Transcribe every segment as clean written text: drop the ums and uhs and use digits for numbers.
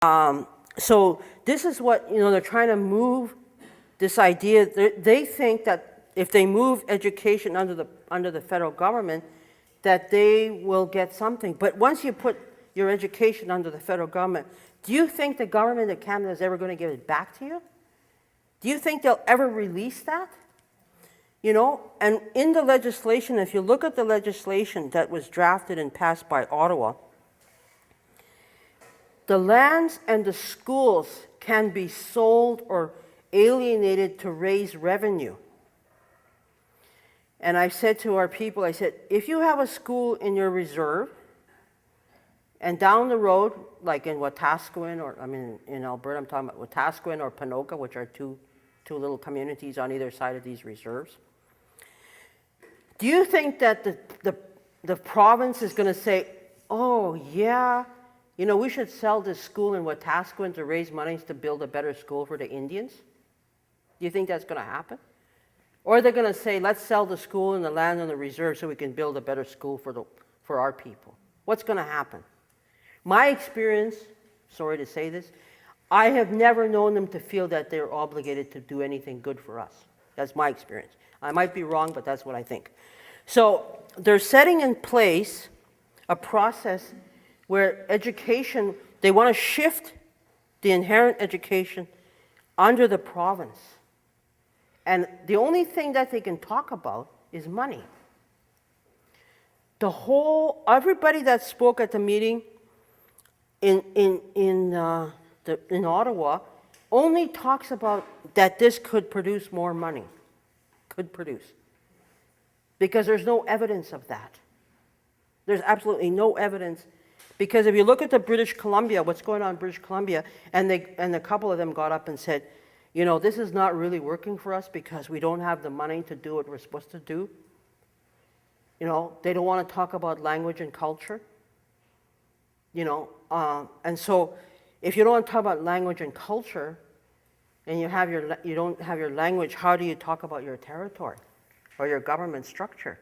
So this is what, they're trying to move this idea. They think that if they move education under the federal government, that they will get something. But once you put your education under the federal government, do you think the government of Canada is ever going to give it back to you? Do you think they'll ever release that? And in the legislation, if you look at the legislation that was drafted and passed by Ottawa, the lands and the schools can be sold or alienated to raise revenue. And I said to our people, I said, if you have a school in your reserve, and down the road, like in Wetaskiwin, or in Alberta, I'm talking about Wetaskiwin or Ponoka, which are two little communities on either side of these reserves. Do you think that the province is going to say, oh yeah, we should sell this school in Wetaskiwin to raise money to build a better school for the Indians? Do you think that's going to happen? Or they're going to say, let's sell the school and the land and the reserve so we can build a better school for our people? What's going to happen? My experience, sorry to say this, I have never known them to feel that they're obligated to do anything good for us. That's my experience. I might be wrong, but that's what I think. So they're setting in place a process where education, they want to shift the inherent education under the province. And the only thing that they can talk about is money. Everybody that spoke at the meeting in Ottawa only talks about that this could produce more money, because there's no evidence of that. There's absolutely no evidence, because if you look at the British Columbia, what's going on in British Columbia, and a couple of them got up and said, this is not really working for us because we don't have the money to do what we're supposed to do. They don't want to talk about language and culture. And so if you don't want to talk about language and culture, and you don't have your language, how do you talk about your territory or your government structure?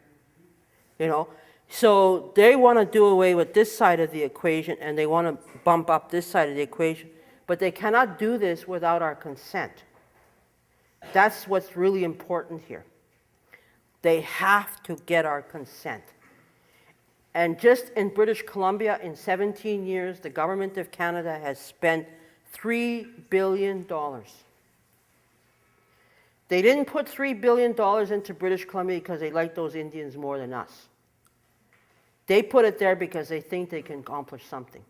So they want to do away with this side of the equation, and they want to bump up this side of the equation, but they cannot do this without our consent. That's what's really important here. They have to get our consent. And just in British Columbia, in 17 years, the government of Canada has spent $3 billion. They didn't put $3 billion into British Columbia because they like those Indians more than us. They put it there because they think they can accomplish something.